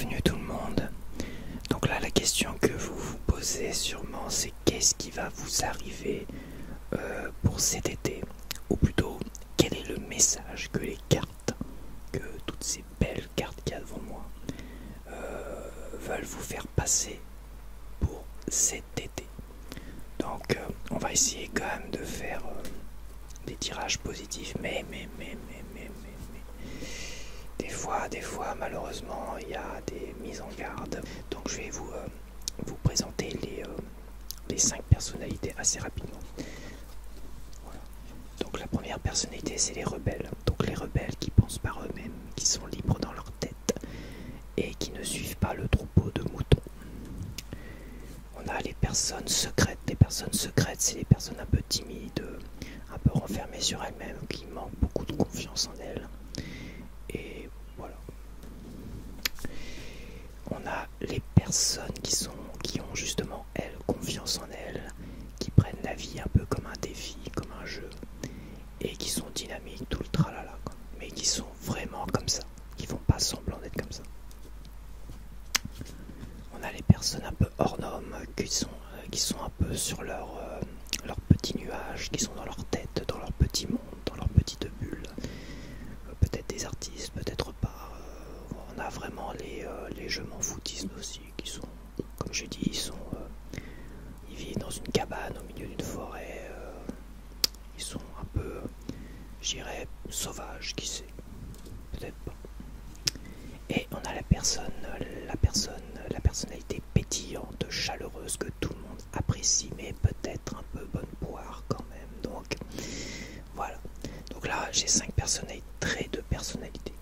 bienvenue tout le monde. Donc là, la question que vous vous posez sûrement, c'est qu'est-ce qui va vous arriver pour cet été? Ou plutôt, quel est le message que les cartes, que toutes ces belles cartes qu'il y a devant moi, veulent vous faire passer pour cet été? Donc, on va essayer quand même de faire des tirages positifs, mais des fois, malheureusement, il y a des mises en garde. Donc, je vais vous présenter les 5 personnalités assez rapidement. Voilà. Donc, la première personnalité, c'est les rebelles. Donc, les rebelles qui pensent par eux-mêmes, qui sont libres dans leur tête et qui ne suivent pas le troupeau de moutons. On a les personnes secrètes. Les personnes secrètes, c'est les personnes un peu timides, un peu renfermées sur elles-mêmes, qui manquent beaucoup de confiance en elles. Et voilà. On a les personnes qui ont justement, elles, confiance en elles, qui prennent la vie un peu comme un défi, comme un jeu, et qui sont dynamiques, tout le tralala, quoi. Mais qui sont vraiment comme ça, qui font pas semblant d'être comme ça. On a les personnes un peu hors normes, qui sont un peu sur leur petit nuage, qui sont dans leur tête, dans leur petit monde, dans leur petite bulle. Peut-être des artistes, peut-être pas. On a vraiment les je m'en foutisme aussi, qui sont, comme je dis, ils vivent dans une cabane au milieu d'une forêt. Ils sont un peu, je dirais, sauvages, qui sait, peut-être pas. Et on a la personnalité pétillante, chaleureuse, que tout le monde apprécie, mais peut-être un peu bonne poire quand même. Donc voilà. Donc là, j'ai 5 traits de personnalité.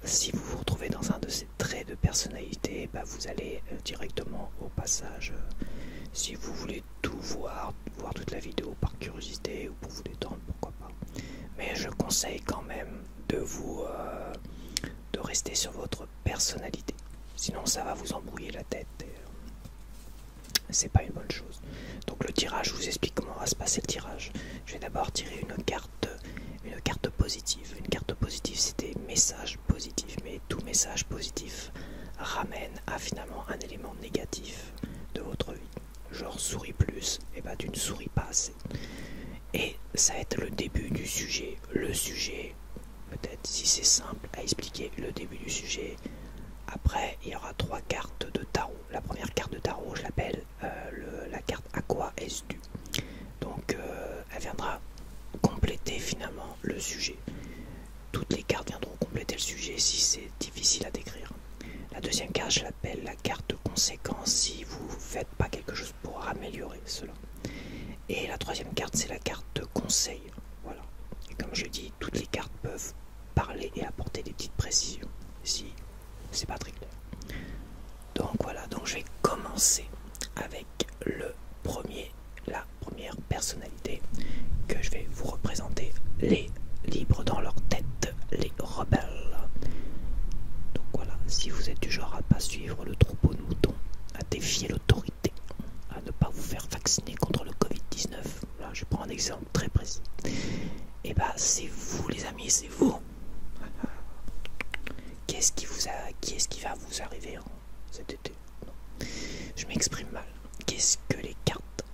Si vous vous retrouvez dans un de ces traits de personnalité, vous allez directement au passage. Si vous voulez tout voir toute la vidéo par curiosité ou pour vous détendre, pourquoi pas. Mais je conseille quand même de rester sur votre personnalité. Sinon, ça va vous embrouiller la tête. C'est pas une bonne chose. Donc le tirage, je vous explique comment va se passer le tirage. Je vais d'abord tirer une carte positive. Une carte positive, c'est des messages positifs, mais tout message positif ramène à finalement un élément négatif de votre vie. Genre souris plus, et tu ne souris pas assez. Et ça va être le début du sujet. Le sujet, peut-être si c'est simple à expliquer, le début du sujet. Après, il y aura 3 cartes de tarot. La première carte de tarot, je l'appelle la carte à quoi est-ce dû. Donc, elle viendra compléter finalement le sujet. Toutes les cartes viendront compléter le sujet si c'est difficile à décrire. La deuxième carte, je l'appelle la carte conséquence si vous ne faites pas quelque chose pour améliorer cela. Et la troisième carte, c'est la carte conseil. Voilà. Et comme je dis, toutes les cartes peuvent parler et apporter des petites précisions. Si c'est pas très clair. Donc voilà, donc je vais commencer avec la première personnalité que je vais vous représenter, les libres dans leur tête, les rebelles. Donc voilà, si vous êtes du genre à ne pas suivre le troupeau de moutons, à défier l'autorité, à ne pas vous faire vacciner contre le Covid-19, là je prends un exemple très précis, et c'est vous les amis, c'est vous. Qu'est-ce qui va vous arriver cet été? Non. Je m'exprime mal. Qu'est-ce que les cartes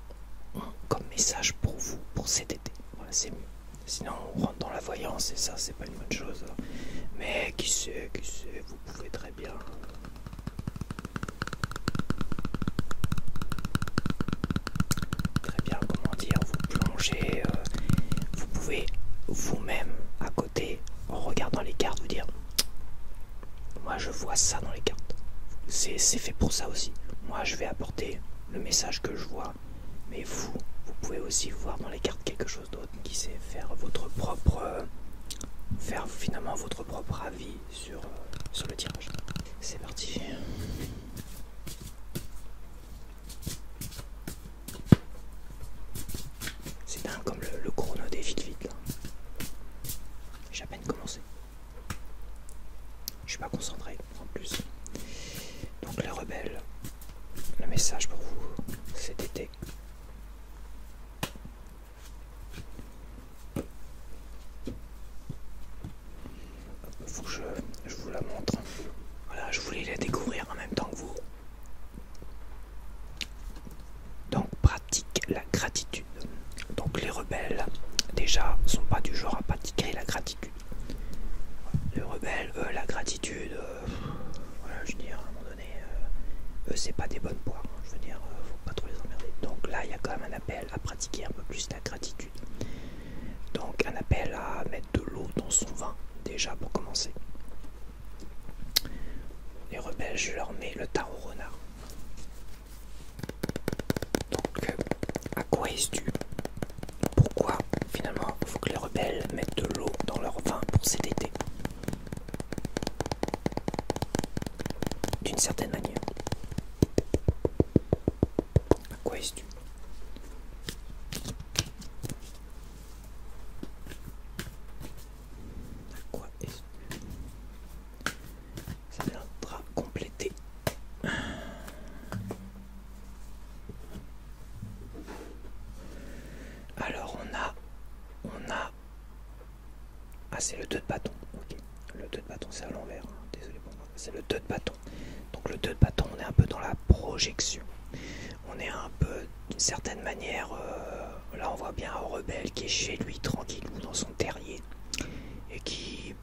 ont comme message pour vous pour cet été? Voilà, c'est mieux. Sinon, on rentre dans la voyance et ça, c'est pas une bonne chose. Mais qui sait, vous pouvez très bien. Très bien, comment dire, vous plonger. Vous pouvez vous-même, à côté, en regardant les cartes, vous dire. Moi je vois ça dans les cartes. C'est fait pour ça aussi. Moi je vais apporter le message que je vois. Mais vous pouvez aussi voir dans les cartes quelque chose d'autre qui sait faire finalement votre propre avis sur le tirage. C'est parti. C'est dingue comme le chrono défile vite là. J'ai à peine commencé. Je suis pas concentré en plus. Donc les rebelles, le message pour vous cet été. Faut que je vous la montre. Voilà, je voulais déjà sont pas du genre à pratiquer la gratitude. Les rebelles, eux, la gratitude, voilà, je veux dire, à un moment donné, eux, c'est pas des bonnes poires. Je veux dire, faut pas trop les emmerder. Donc là, il y a quand même un appel à pratiquer un peu plus la gratitude. Donc un appel à mettre de l'eau dans son vin, déjà pour commencer. Les rebelles, je leur mets le tarot renard. Donc, à quoi est-ce dû? Pourquoi, finalement, il faut que les rebelles mettent de l'eau dans leur vin pour cet été? D'une certaine manière. À quoi est-ce dû? À quoi est-ce dû? Ça viendra compléter. Alors on a... Ah, c'est le 2 de bâton. Ok. Le 2 de bâton, c'est à l'envers. Désolé pour moi. C'est le 2 de bâton. Donc le 2 de bâton, on est un peu dans la projection. On est un peu, d'une certaine manière, là on voit bien un rebelle qui est chez lui, tranquillou, dans son terrier. Et qui,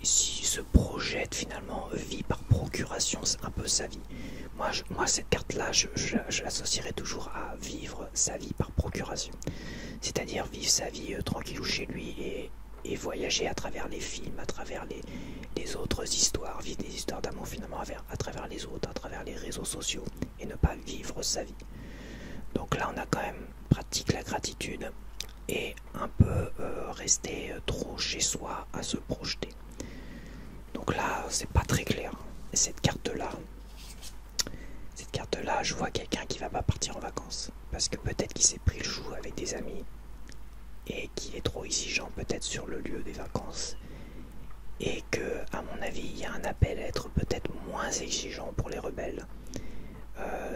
s'il se projette finalement, vit par procuration, c'est un peu sa vie. Moi cette carte-là, je l'associerais toujours à vivre sa vie par procuration. C'est-à-dire vivre sa vie tranquillou chez lui et voyager à travers les films, à travers les autres histoires, vivre des histoires d'amour finalement à travers les autres, à travers les réseaux sociaux, et ne pas vivre sa vie. Donc là on a quand même pratique la gratitude et un peu rester trop chez soi à se projeter. Donc là c'est pas très clair. Et cette carte là, je vois quelqu'un qui va pas partir en vacances parce que peut-être qu'il s'est pris le chou avec des amis et qui est trop exigeant peut-être sur le lieu des vacances, et que à mon avis il y a un appel à être peut-être moins exigeant pour les rebelles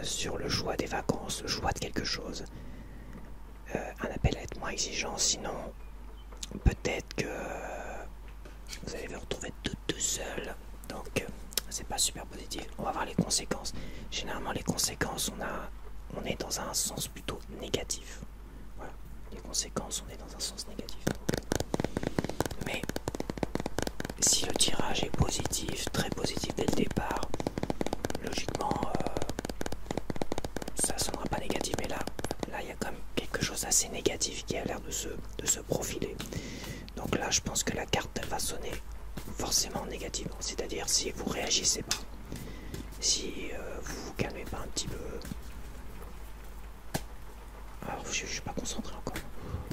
sur le choix des vacances, le choix de quelque chose, un appel à être moins exigeant, sinon peut-être que vous allez vous retrouver tout seul. Donc c'est pas super positif. On va voir les conséquences. Généralement les conséquences, on est dans un sens plutôt négatif. Voilà, les conséquences, on est dans un sens négatif. Mais si le tirage est positif, très positif dès le départ, logiquement ça sonnera pas négatif. Mais là il y a quand même quelque chose d'assez négatif qui a l'air de se profiler. Donc là je pense que la carte elle va sonner forcément négativement, c'est-à-dire si vous réagissez pas, si vous vous calmez pas un petit peu. Alors je suis pas concentré encore.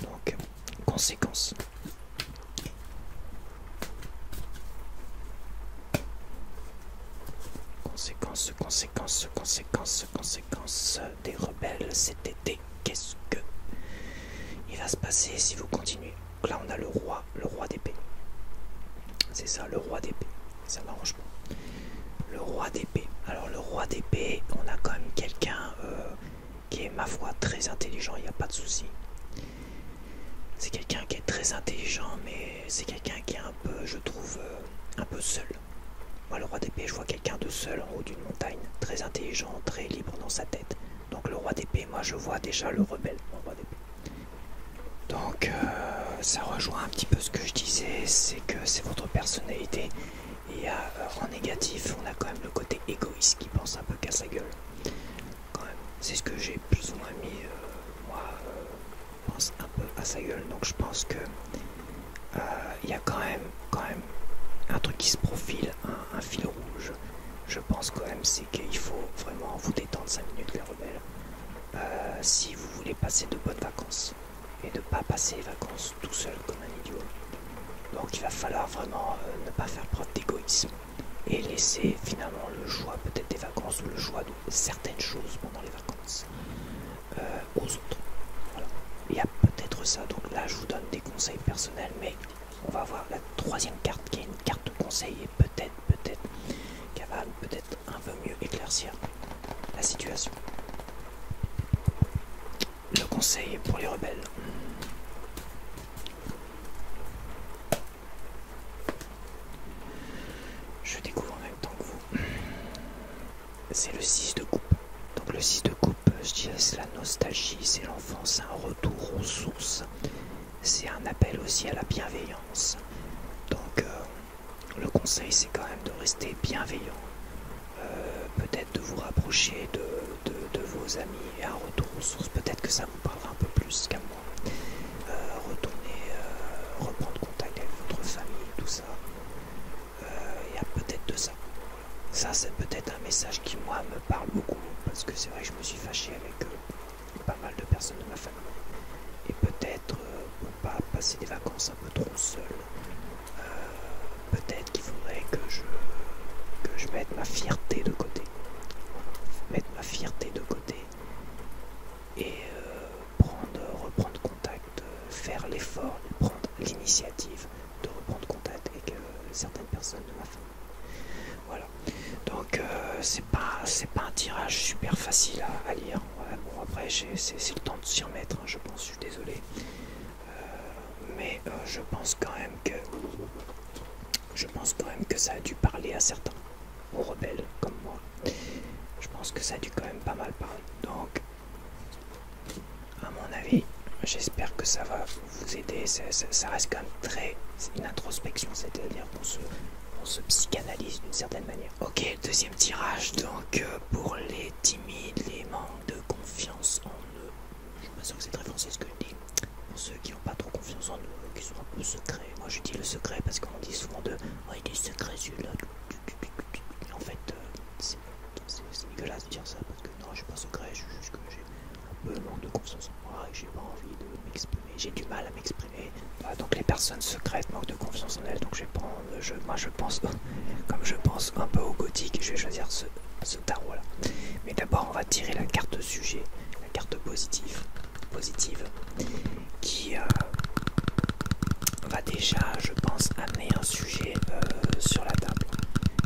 Donc conséquences. Conséquences des rebelles cet été. Qu'est-ce que il va se passer si vous continuez? Donc là on a le roi d'épée. C'est ça, le roi d'épée. Ça m'arrange pas. Le roi d'épée. Alors le roi d'épée, on a quand même quelqu'un qui est, ma foi, très intelligent, il n'y a pas de souci. C'est quelqu'un qui est très intelligent, mais c'est quelqu'un qui est un peu, je trouve, un peu seul. Moi, le roi d'épée, je vois quelqu'un de seul en haut d'une montagne, très intelligent, très libre dans sa tête. Donc le roi d'épée, moi je vois déjà le rebelle, mon roi d'épée. Donc ça rejoint un petit peu ce que je disais, c'est que c'est votre personnalité. Et en négatif, on a quand même le côté égoïste qui pense un peu qu'à sa gueule. Quand même, c'est ce que j'ai plus ou moins mis. Moi, pense un peu à sa gueule. Donc je pense que il y a quand même un truc qui se profile, un fil rouge. Je pense quand même c'est qu'il faut vraiment vous détendre 5 minutes les rebelles. Si vous voulez passer de bonnes vacances. Et de ne pas passer les vacances tout seul comme un idiot. Donc il va falloir vraiment ne pas faire preuve d'égoïsme et laisser finalement le choix peut-être des vacances ou le choix de certaines choses pendant les vacances aux autres. Voilà. Il y a peut-être ça, donc là je vous donne des conseils personnels, mais on va voir la troisième carte qui est une carte de conseil et peut-être qu'elle va peut-être un peu mieux éclaircir la situation. Le conseil pour les rebelles. Je découvre en même temps que vous. C'est le 6 de coupe. Donc le 6 de coupe, je dirais c'est la nostalgie, c'est l'enfance, c'est un retour aux sources. c'est un appel aussi à la bienveillance. Donc le conseil c'est quand même de rester bienveillant, peut-être de vous rapprocher de vos amis et un retour aux sources, peut-être que ça vous parlera un peu plus qu'à moi. Retourner, reprendre contact avec votre famille, tout ça. Il y a peut-être de ça. Ça c'est peut-être un message qui moi me parle beaucoup, parce que c'est vrai que je me suis fâché avec pas mal de personnes de ma famille. Et peut-être pour pas passer des vacances un peu trop seul, peut-être qu'il faudrait que je mette ma fierté de côté. Mettre ma fierté de côté et reprendre contact, faire l'effort, prendre l'initiative de reprendre contact avec certaines personnes de ma famille. Voilà. Donc c'est pas un tirage super facile à lire. Ouais, bon après c'est le temps de s'y remettre, hein, je pense, je suis désolé. Mais je pense quand même que ça a dû parler à certains, aux rebelles comme moi. Je pense que ça a dû quand même pas mal parler. Donc, à mon avis, j'espère que ça va vous aider. Ça reste quand même une introspection, c'est-à-dire qu'on se psychanalyse d'une certaine manière. Ok, deuxième tirage. Donc, pour les timides, les manques de confiance en eux. Je suis pas sûr que c'est très français ce que je dis. Pour ceux qui n'ont pas trop confiance en eux, qui sont un peu secrets. Moi, je dis le secret parce qu'on dit souvent oh, il est secret celui-là. En fait, c'est dégueulasse de dire ça parce que non, je suis pas secret, je juste que j'ai un peu manque de confiance en moi et j'ai pas envie de m'exprimer, j'ai du mal à m'exprimer. Voilà, donc les personnes secrètes manquent de confiance en elles, donc je vais prendre, moi je pense, comme je pense un peu au gothique, je vais choisir ce tarot là. Mais d'abord on va tirer la carte sujet, la carte positive qui va déjà, je pense, amener un sujet sur la table.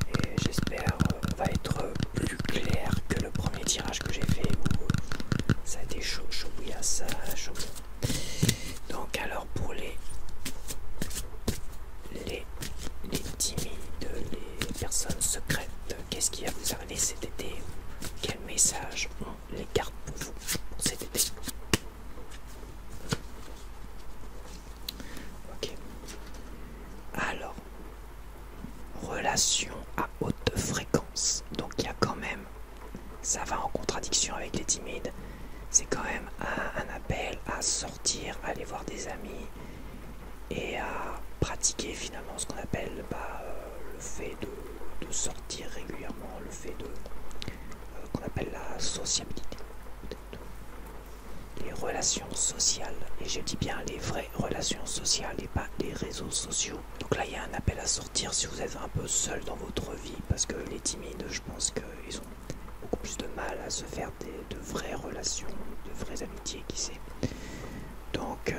Et j'espère va être plus clair que le premier tirage que j'ai fait où ça a été chaud bouillasse, chaud. Donc alors pour les timides, les personnes secrètes, qu'est-ce qui va vous arriver cet été? Quel message ont les cartes pour vous pour cet été? Ok. Alors, relation à haute fréquence. Donc il y a quand même, ça va en contradiction avec les timides, c'est quand même un appel à sortir, à aller voir des amis et à pratiquer finalement ce qu'on appelle le fait de sortir régulièrement, le fait de qu'on appelle la sociabilité, les relations sociales, et je dis bien les vraies relations sociales et pas les réseaux sociaux. Donc là il y a un appel à sortir si vous êtes un peu seul dans votre vie, parce que les timides, je pense qu'ils ont beaucoup plus de mal à se faire de vraies relations, de vraies amitiés, qui sait. Donc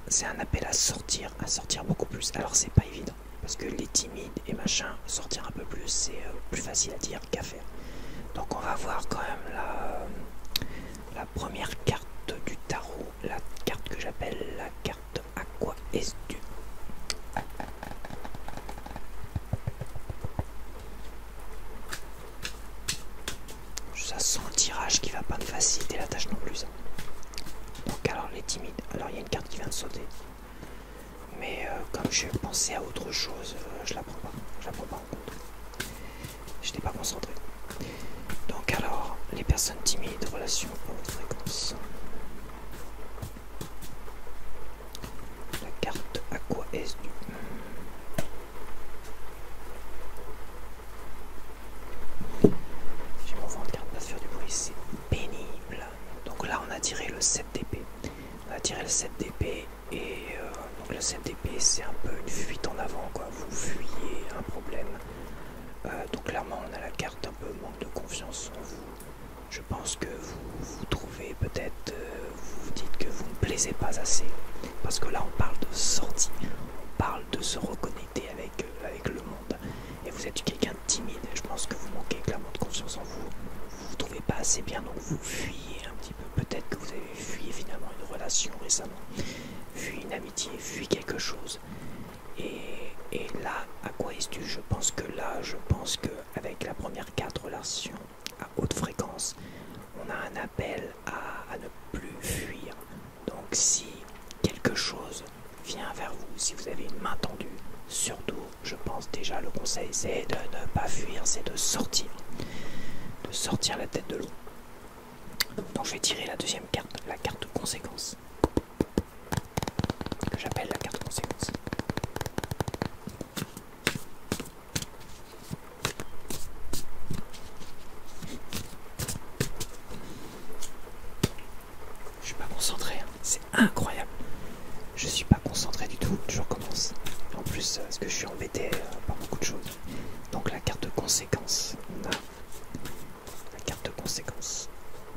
c'est un appel à sortir beaucoup plus. Alors c'est pas évident, parce que les timides et machin, sortir un peu plus, c'est plus facile à dire qu'à faire. Donc on va voir quand même la première carte du tarot, la carte que j'appelle la carte Aqua Esdu. Ça sent un tirage qui va pas me faciliter la tâche non plus. Donc alors les timides, alors il y a une carte qui vient de sauter. Mais comme je pensais à autre chose, je la prends pas en compte. Je n'étais pas concentré. Donc alors, les personnes timides, relation à haute fréquence. La carte Aqua Esdu. J'ai mon ventre qui ne pas faire du bruit, c'est pénible. Donc là on a tiré le 7 d'épée. On a tiré le 7 d'épée et donc le 7 d'épée c'est un peu une fuite en avant, quoi. Vous fuyez un problème. Donc clairement on a la carte un peu manque de confiance en vous. Je pense que vous trouvez peut-être, vous vous dites que vous ne plaisez pas assez. Parce que là on parle de sortie, on parle de se reconnecter avec le monde. Et vous êtes quelqu'un de timide, je pense que vous manquez clairement de confiance en vous. Vous vous trouvez pas assez bien, donc vous fuyez un petit peu. Peut-être que vous avez fui finalement une relation récemment, fui une amitié, fui quelque chose. Et là, à quoi est-ce que je pense que avec la première carte relation à haute fréquence, on a un appel à ne plus fuir. Donc si quelque quelque chose vient vers vous, si vous avez une main tendue, surtout, je pense déjà le conseil, c'est de ne pas fuir, c'est de sortir la tête de l'eau. Donc je vais tirer la deuxième carte, la carte conséquence, que j'appelle la carte conséquence. Je suis pas concentré, hein. C'est incroyable. Je suis pas concentré du tout, je recommence. En plus, parce que je suis embêté par beaucoup de choses. Donc la carte de conséquence, on a la carte de conséquence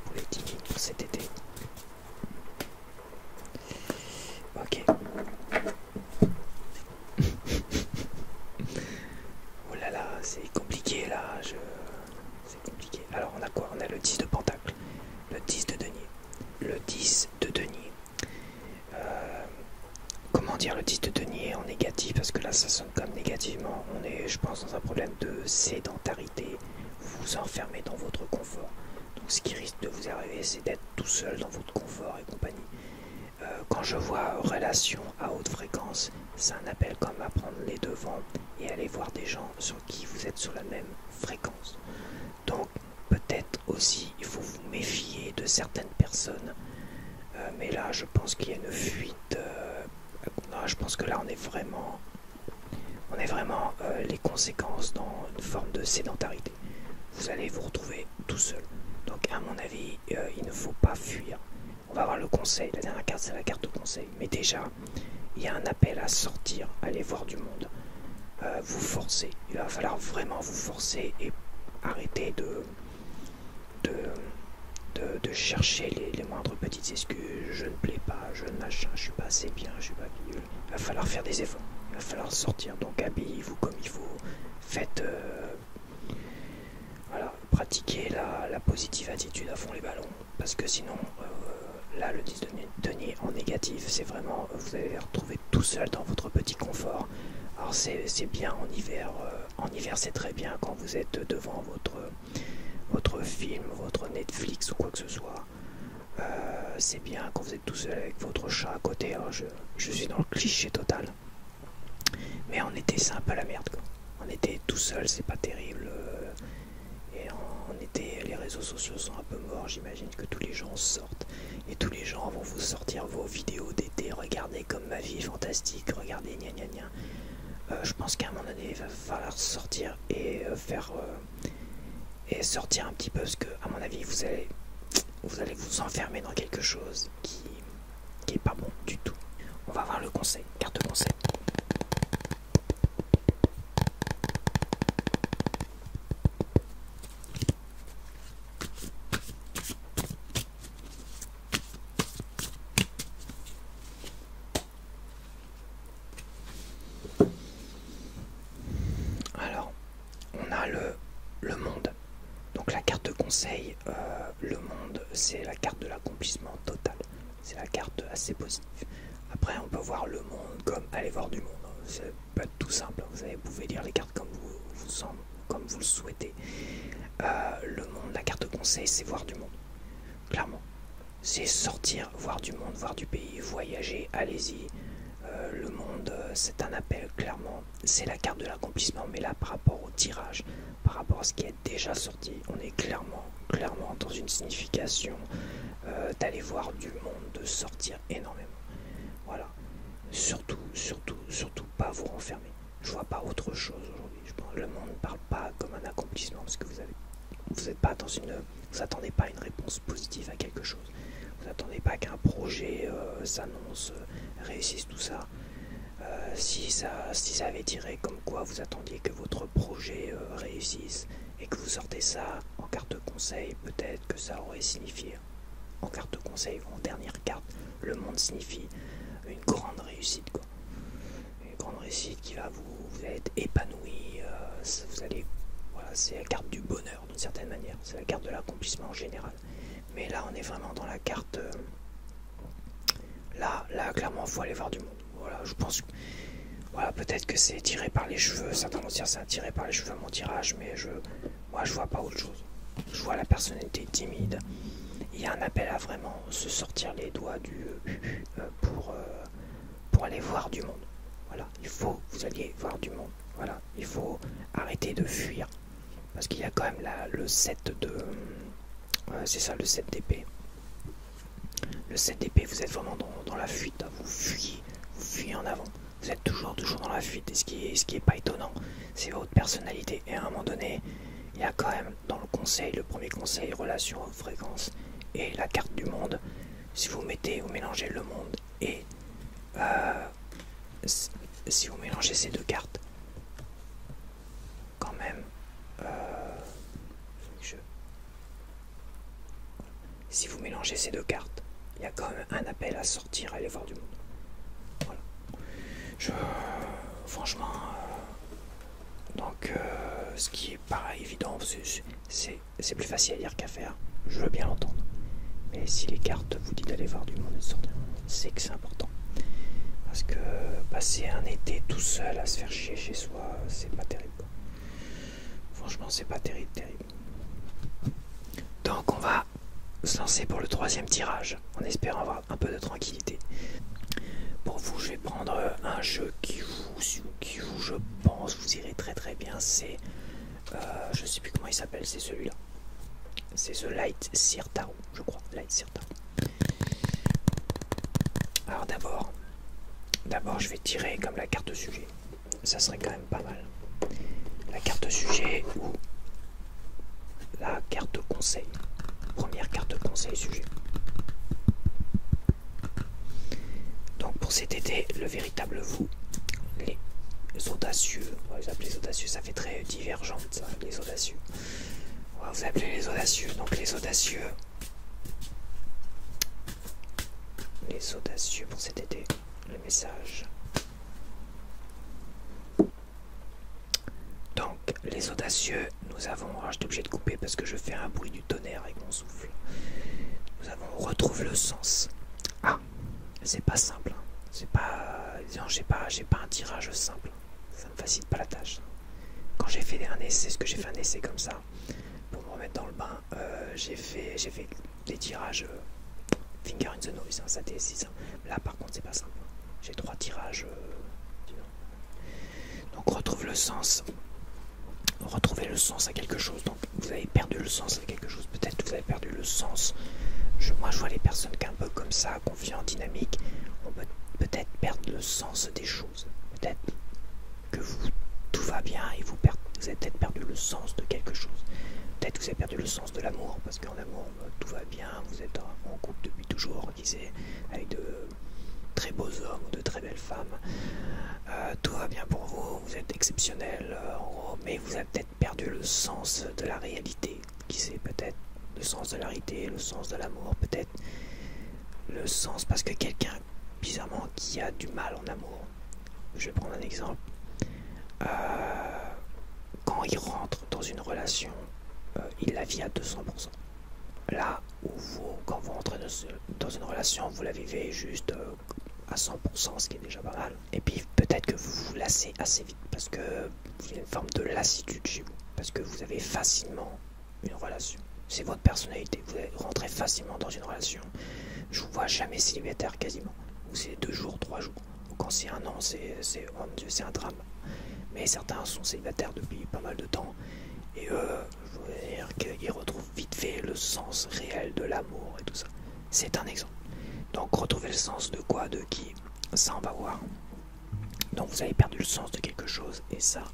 pour les timides pour cet été. Ok. Oh là là, c'est compliqué là, c'est compliqué. Alors on a quoi? On a le 10 de pentacle, le 10 de denier, le 10 de denier. Comment dire, le 10 de denier en négatif, parce que là ça sonne comme négativement. On est, je pense, dans un problème de sédentarité. Vous vous enfermez dans votre confort. Donc ce qui risque de vous arriver, c'est d'être tout seul dans votre confort et compagnie. Quand je vois relation à haute fréquence, c'est un appel comme à prendre les devants et aller voir des gens sur qui vous êtes sur la même fréquence. Donc peut-être aussi il faut vous méfier de certaines personnes. Mais là je pense qu'il y a une fuite. Non, je pense que là on est vraiment les conséquences dans une forme de sédentarité. Vous allez vous retrouver tout seul. Donc à mon avis, il ne faut pas fuir. On va voir le conseil. La dernière carte, c'est la carte de conseil. Mais déjà, il y a un appel à sortir, aller voir du monde. Vous forcer. Il va falloir vraiment vous forcer et arrêter de chercher les moindres petites excuses. Je ne plais pas, je machin, je suis pas assez bien, je suis pas bidule. Il va falloir faire des efforts. Il va falloir sortir. Donc habillez-vous comme il faut. Faites... voilà, pratiquez la positive attitude à fond les ballons. Parce que sinon... là, le 10 de denier en négatif, c'est vraiment, vous allez vous retrouver tout seul dans votre petit confort. Alors c'est bien en hiver c'est très bien quand vous êtes devant votre film, votre Netflix ou quoi que ce soit. C'est bien quand vous êtes tout seul avec votre chat à côté. Alors je suis dans le cliché total. Mais en été, c'est un peu la merde, quoi. En été, tout seul, c'est pas terrible. Et en été, les réseaux sociaux sont un peu morts. J'imagine que tous les gens sortent. Et tous les gens vont vous sortir vos vidéos d'été. Regardez comme ma vie est fantastique. Regardez, gna gna gna. Je pense qu'à un moment donné, il va falloir sortir et sortir un petit peu. Parce que, à mon avis, vous allez vous enfermer dans quelque chose qui est pas bon du tout. On va voir le conseil. Carte de conseil. Alors, on a le monde. Donc la carte de conseil, le monde, c'est la carte de l'accomplissement total. C'est la carte assez positive. Après, on peut voir le monde comme aller voir du monde. C'est pas tout simple. Vous pouvez lire les cartes comme comme vous le souhaitez. Le monde, la carte de conseil, c'est voir du monde. Clairement. C'est sortir, voir du monde, voir du pays, voyager, allez-y. Le monde, c'est un appel, clairement. C'est la carte de l'accomplissement, mais là, par rapport au tirage, par rapport à ce qui est déjà sorti, on est clairement dans une signification d'aller voir du monde, de sortir énormément. Voilà. Surtout pas vous renfermer. Je vois pas autre chose aujourd'hui. Le monde ne parle pas comme un accomplissement, parce que vous n'êtes pas vous attendez pas à une réponse positive à quelque chose. Vous n'attendez pas qu'un projet s'annonce, réussisse, tout ça. Si ça avait tiré comme quoi vous attendiez que votre projet réussisse et que vous sortez ça en carte de conseil, peut-être que ça aurait signifié, en carte de conseil, en dernière carte, le monde signifie une grande réussite, quoi. Une grande réussite qui va vous allez être épanoui, vous allez, voilà, c'est la carte du bonheur d'une certaine manière, c'est la carte de l'accomplissement en général. Mais là, on est vraiment dans la carte. Là, clairement, il faut aller voir du monde. Voilà, je pense que. Voilà, peut-être que c'est tiré par les cheveux. Certains vont dire c'est tiré par les cheveux mon tirage, mais moi, je vois pas autre chose. Je vois la personnalité timide. Il y a un appel à vraiment se sortir les doigts du pour pour aller voir du monde. Voilà, il faut que vous alliez voir du monde. Voilà, il faut arrêter de fuir. Parce qu'il y a quand même le 7 de... c'est ça, le 7 d'épée. Le 7 d'épée, vous êtes vraiment dans la fuite. Hein. Vous fuyez en avant. Vous êtes toujours dans la fuite. Et ce qui est pas étonnant, c'est votre personnalité. Et à un moment donné, il y a quand même dans le conseil, le premier conseil, relation, fréquence et la carte du monde. Si vous mélangez le monde et si vous mélangez ces deux cartes, quand même, si vous mélangez ces deux cartes, il y a quand même un appel à sortir, à aller voir du monde. Voilà. Franchement, donc, ce qui est pas évident, c'est plus facile à dire qu'à faire. Je veux bien l'entendre. Mais si les cartes vous disent d'aller voir du monde et de sortir, c'est que c'est important. Parce que passer un été tout seul à se faire chier chez soi, c'est pas terrible. Franchement, c'est pas terrible. Donc on va se lancer pour le troisième tirage, en espérant avoir un peu de tranquillité. Pour vous, je vais prendre un jeu qui vous je pense, vous irez très bien. C'est, je sais plus comment il s'appelle, c'est celui-là. C'est The Light Seer Tarot, je crois. Light Seer Tarot. Alors d'abord, je vais tirer comme la carte sujet. Ça serait quand même pas mal. La carte sujet ou la carte conseil. Première carte conseil sujet. Donc pour cet été, le véritable vous, les audacieux, on va les appeler les audacieux, ça fait très divergent ça, les audacieux. On va vous appeler les audacieux. Donc les audacieux pour cet été, le message. Donc les audacieux, nous avons, alors j'étais obligé de couper parce que je fais un bruit du tonnerre avec mon souffle. Nous avons retrouve le sens. Ah, c'est pas simple. Hein. C'est pas, non, j'ai pas un tirage simple. Ça me facilite pas la tâche. Quand j'ai fait un essai, un essai comme ça, pour me remettre dans le bain, j'ai fait des tirages finger in the nose, hein, ça T6. Hein. Là par contre c'est pas simple. J'ai 3 tirages. Donc retrouve le sens. Retrouvez le sens à quelque chose. Donc vous avez perdu le sens à quelque chose. Peut-être que vous avez perdu le sens. Moi je vois les personnes qui sont un peu comme ça, confiants, dynamiques, on peut peut-être perdre le sens des choses. Peut-être que tout va bien et vous avez peut-être perdu le sens de quelque chose. Peut-être que vous avez perdu le sens de l'amour, parce qu'en amour tout va bien, vous êtes en couple depuis toujours, avec de très beaux hommes ou de très belles femmes. Tout va bien pour vous, vous êtes exceptionnel en gros, mais vous avez peut-être perdu le sens de la réalité. Qui sait, peut-être le sens de la réalité, le sens de l'amour, peut-être le sens, parce que quelqu'un, bizarrement, qui a du mal en amour, je vais prendre un exemple, quand il rentre dans une relation, il la vit à 200%. Là où quand vous rentrez dans une relation, vous la vivez juste à 100%, ce qui est déjà pas mal. Et puis peut-être que vous vous lassez assez vite, parce que il y a une forme de lassitude chez vous, parce que vous avez facilement une relation. C'est votre personnalité, vous rentrez facilement dans une relation. Je vous vois jamais célibataire quasiment. Ou c'est 2 jours, 3 jours. Ou quand c'est 1 an, oh mon Dieu, c'est un drame. Mais certains sont célibataires depuis pas mal de temps. Et eux, je veux dire qu'ils retrouvent vite fait le sens réel de l'amour et tout ça. C'est un exemple. Donc retrouver le sens de quoi, de qui, ça on va voir. Donc vous avez perdu le sens de quelque chose et ça.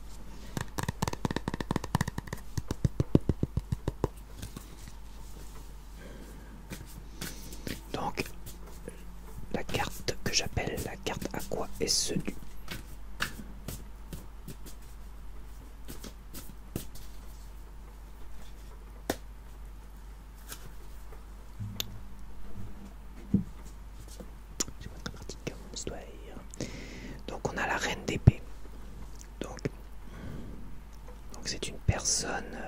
Donc la carte que j'appelle la carte à quoi est-ce dû. Donc on a la reine d'épée. Donc c'est une personne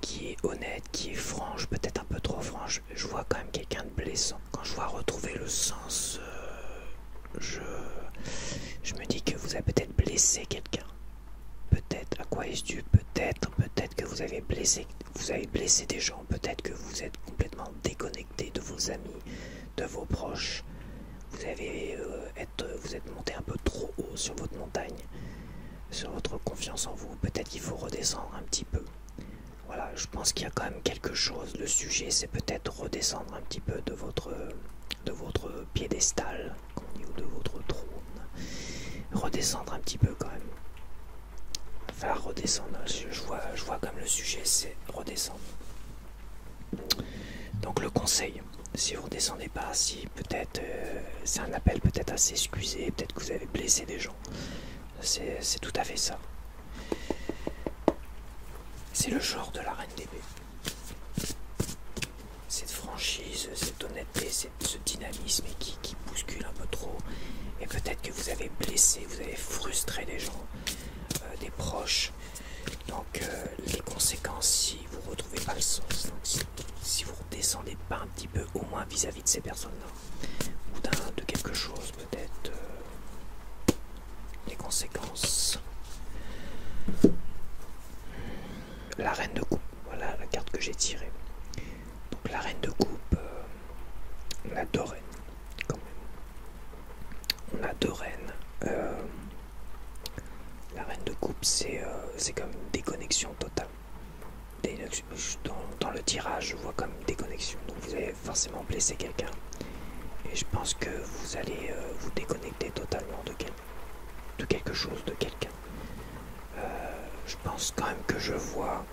qui est honnête, qui est franche, peut-être un peu trop franche. Je vois quand même quelqu'un de blessant. Quand je vois retrouver le sens, je me dis que vous avez peut-être blessé quelqu'un. Peut-être, à quoi est-ce dû? Peut-être que vous avez blessé des gens. Peut-être que vous êtes complètement déconnecté de vos amis, de vos proches. vous êtes monté un peu trop haut sur votre montagne, sur votre confiance en vous. Peut-être qu'il faut redescendre un petit peu. Voilà, je pense qu'il y a quand même quelque chose. Le sujet, c'est peut-être redescendre un petit peu de votre piédestal, ou de votre trône. Redescendre un petit peu quand même. Enfin, redescendre. Je vois comme le sujet, c'est redescendre. Donc le conseil, si vous redescendez pas, si peut-être c'est un appel peut-être à s'excuser, peut-être que vous avez blessé des gens. C'est tout à fait ça. C'est le genre de la reine d'épée. Cette franchise, cette honnêteté, ce dynamisme qui bouscule un peu trop. Et peut-être que vous avez blessé, vous avez frustré des gens, des proches. Donc les conséquences, si vous ne retrouvez pas le sens, donc si vous ne redescendez pas un petit peu, au moins vis-à-vis de ces personnes-là, ou de quelque chose peut-être, les conséquences. La reine de coupe, voilà la carte que j'ai tirée. Donc la reine de coupe, on a deux reines, quand même. On a deux reines. La reine de coupe, c'est comme une déconnexion totale. Dans le tirage, je vois comme une déconnexion. Donc vous avez forcément blessé quelqu'un. Et je pense que vous allez vous déconnecter totalement de quelque chose, de quelqu'un. Je pense quand même que je vois...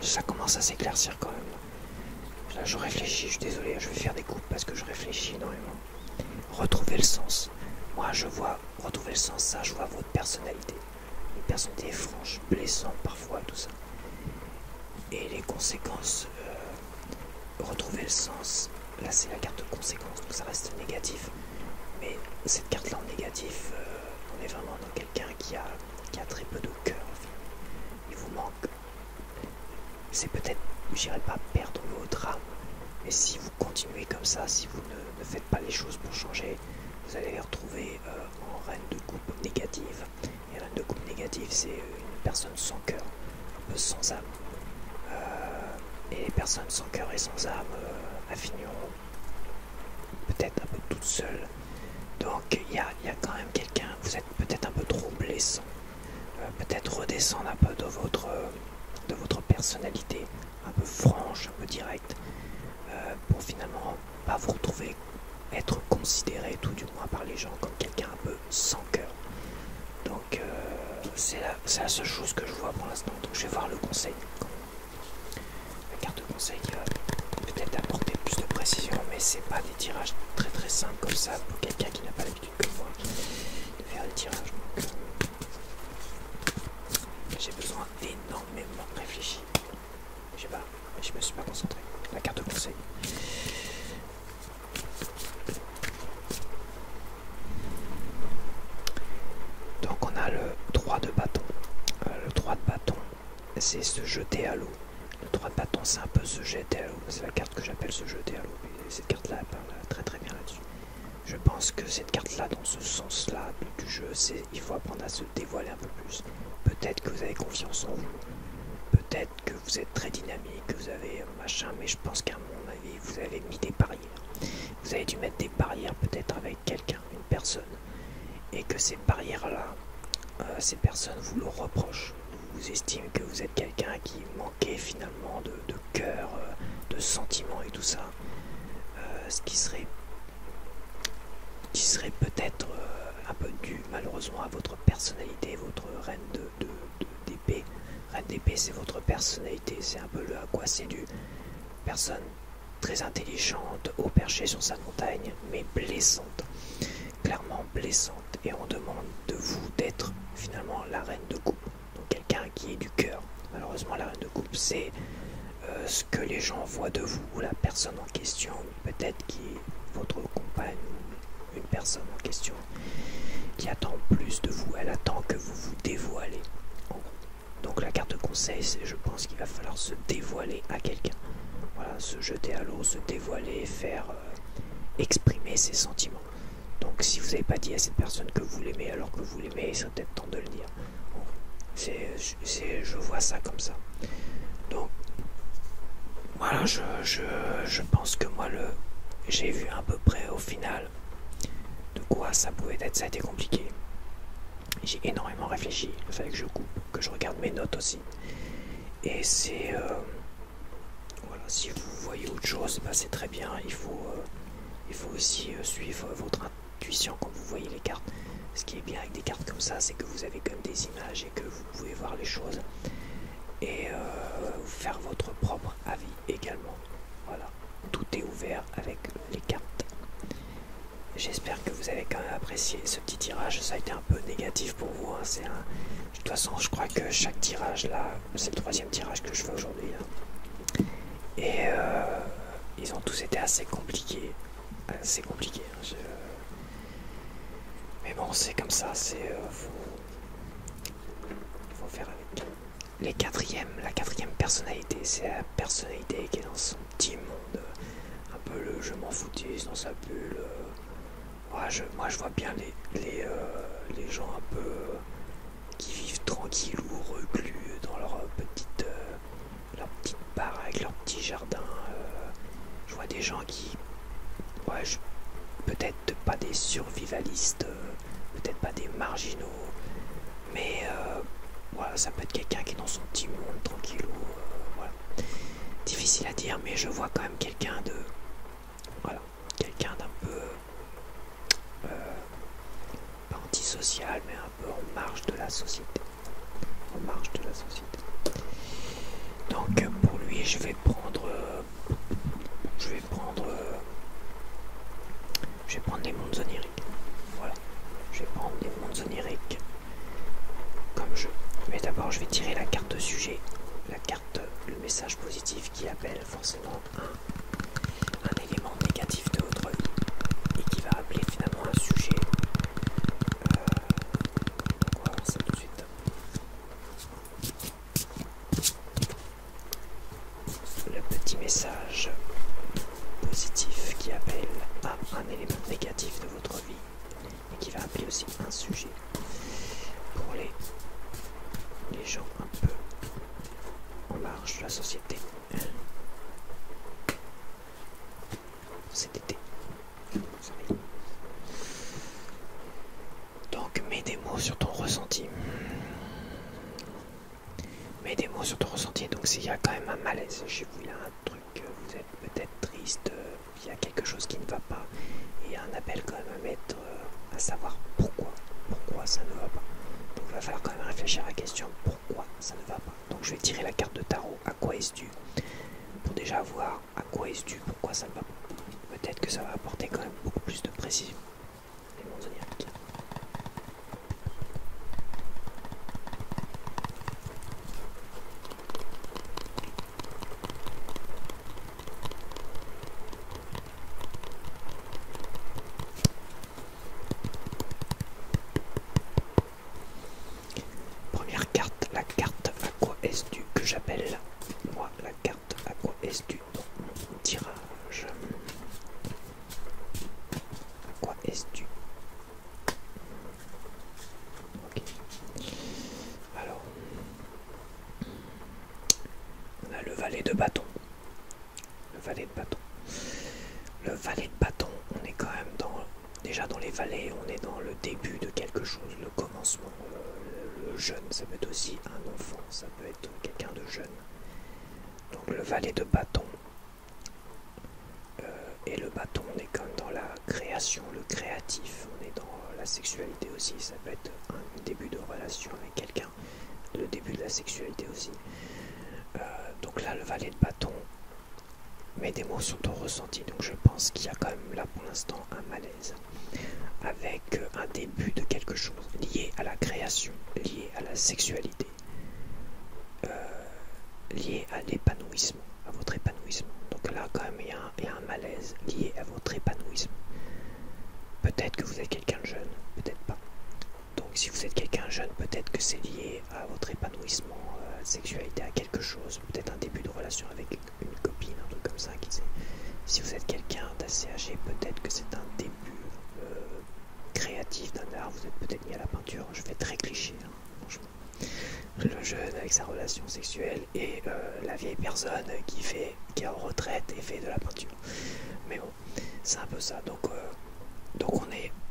ça commence à s'éclaircir quand même. Là, je réfléchis, je suis désolé, je vais faire des coupes parce que je réfléchis énormément. Retrouver le sens. Moi, je vois retrouver le sens, ça, je vois votre personnalité. Une personnalité franche, blessante parfois, tout ça. Et les conséquences, retrouver le sens, là c'est la carte de conséquences, donc ça reste négatif. Mais cette carte-là en négatif, on est vraiment dans quelqu'un qui a très peu de cœur. Il vous manque. C'est peut-être, je dirais pas perdre votre âme, mais si vous continuez comme ça, si vous ne faites pas les choses pour changer, vous allez les retrouver en reine de coupe négative. Et reine de coupe négative, c'est une personne sans cœur, un peu sans âme. Et les personnes sans cœur et sans âme finiront peut-être un peu toutes seules. Donc il y a quand même quelqu'un, vous êtes peut-être un peu trop blessant. Peut-être redescendre un peu de votre personnalité, un peu franche, un peu directe, pour finalement pas vous retrouver, être considéré tout du moins par les gens comme quelqu'un un peu sans cœur. Donc c'est la seule chose que je vois pour l'instant. Donc je vais voir le conseil. La carte de conseil qui va peut-être apporter plus de précision, mais c'est pas des tirages très très simples comme ça pour quelqu'un qui n'a pas l'habitude comme moi de faire des tirages. Donc j'ai besoin d'énormément réfléchir. Je me suis pas concentré. La carte de conseil. Donc on a le droit de bâton. Le droit de bâton, c'est se jeter à l'eau. Le droit de bâton, c'est un peu se jeter à l'eau. C'est la carte que j'appelle se jeter à l'eau. Et cette carte-là, elle parle très très bien là-dessus. Je pense que cette carte-là, dans ce sens-là du jeu, c'est il faut apprendre à se dévoiler un peu plus. Peut-être que vous avez confiance en vous. Peut-être que vous êtes très dynamique, que vous avez machin, mais je pense qu'à mon avis, vous avez mis des barrières. Vous avez dû mettre des barrières peut-être avec quelqu'un, une personne. Et que ces barrières-là, ces personnes vous le reprochent. Vous estimez que vous êtes quelqu'un qui manquait finalement de cœur, de sentiments et tout ça. Ce qui serait peut-être un peu dû malheureusement à votre personnalité, votre reine d'épée. Reine d'épée, c'est votre personnalité, c'est un peu le à quoi c'est dû. Personne très intelligente, haut perché sur sa montagne, mais blessante, clairement blessante. Et on demande de vous d'être finalement la reine de coupe, donc quelqu'un qui est du cœur. Malheureusement, la reine de coupe, c'est ce que les gens voient de vous, ou la personne en question, peut-être qui est votre compagne, ou une personne en question, qui attend plus de vous, elle attend que vous vous dévoilez. Donc la carte de conseil, c'est je pense qu'il va falloir se dévoiler à quelqu'un. Voilà, se jeter à l'eau, se dévoiler, faire exprimer ses sentiments. Donc si vous n'avez pas dit à cette personne que vous l'aimez alors que vous l'aimez, il serait peut-être temps de le dire. Bon, je vois ça comme ça. Donc voilà, je pense que moi j'ai vu à peu près au final ça a été compliqué. J'ai énormément réfléchi, il fallait que je coupe, que je regarde mes notes aussi. Et c'est... voilà, si vous voyez autre chose, bah, c'est très bien, il faut aussi suivre votre intuition quand vous voyez les cartes. Ce qui est bien avec des cartes comme ça, c'est que vous avez comme des images et que vous pouvez voir les choses et faire votre propre avis également. Voilà, tout est ouvert avec les cartes. J'espère que vous avez quand même apprécié ce petit tirage. Ça a été un peu négatif pour vous, hein. De toute façon, je crois que chaque tirage là, c'est le 3e tirage que je fais aujourd'hui, hein. Et ils ont tous été assez compliqués. Hein. Mais bon, c'est comme ça, faut faire avec. La quatrième personnalité, c'est la personnalité qui est dans son petit monde, un peu le je m'en foutiste dans sa bulle. Moi je vois bien les gens un peu qui vivent tranquilles ou reclus dans leur petite bar avec leur petit jardin. Je vois des gens qui, peut-être pas des survivalistes, peut-être pas des marginaux, mais voilà, ça peut être quelqu'un qui est dans son petit monde tranquillou. Voilà. Difficile à dire, mais je vois quand même quelqu'un d'un peu pas antisocial, mais un peu en marge de la société. Donc pour lui, je vais prendre les mondes oniriques. Voilà, je vais prendre les mondes oniriques comme jeu. Mais d'abord, je vais tirer la carte de sujet, le message positif qui appelle forcément un élément négatif de votre vie et qui va appeler finalement un sujet. Donc on va voir ça tout de suite. Le petit message positif qui appelle à un élément négatif de votre vie et qui va appeler aussi un sujet pour les gens un peu en marge de la société. Cet été. Donc mets des mots sur ton ressenti. Donc s'il y a quand même un malaise chez vous, il y a un truc, vous êtes peut-être triste, il y a quelque chose qui ne va pas, et il y a un appel quand même à mettre, à savoir pourquoi ça ne va pas. Donc il va falloir quand même réfléchir à la question pourquoi ça ne va pas. Donc je vais tirer la carte de tarot, à quoi est-ce dû, pour déjà voir à quoi est-ce dû, pourquoi ça ne va pas. Peut-être que ça va apporter quand même beaucoup plus de précision. Les mondes oniriques. La carte à quoi est-ce dû que j'appelle moi la carte à quoi est-ce dû dans mon tirage. À quoi est-ce dû? Ok. Alors, on a le valet de bâton. Le valet de bâton, on est quand même déjà dans les valets, on est dans le début de quelque chose, le commencement. Le jeune, ça peut être aussi un enfant, ça peut être quelqu'un de jeune. Donc le valet de bâton et le bâton, on est comme dans la création, le créatif, on est dans la sexualité aussi, ça peut être un début de relation avec quelqu'un, le début de la sexualité aussi. Donc là, le valet de bâton, mets des mots sur ton ressenti, donc je pense qu'il y a quand même là pour l'instant un malaise, avec un début de quelque chose lié à la création, lié à la sexualité, lié à l'épanouissement, à votre épanouissement. Donc là quand même il y a un malaise lié à votre épanouissement. Peut-être que vous êtes quelqu'un de jeune, peut-être pas. Donc si vous êtes quelqu'un de jeune, peut-être que c'est lié à votre épanouissement, à la sexualité, à quelque chose, peut-être un début de relation avec une copine, un truc comme ça. Si vous êtes quelqu'un d'assez âgé, peut-être que c'est un début créatif d'un art, vous êtes peut-être mis à la peinture, je fais très cliché, hein, franchement. Le jeune avec sa relation sexuelle et la vieille personne qui est en retraite et fait de la peinture. Mais bon, c'est un peu ça. Donc Donc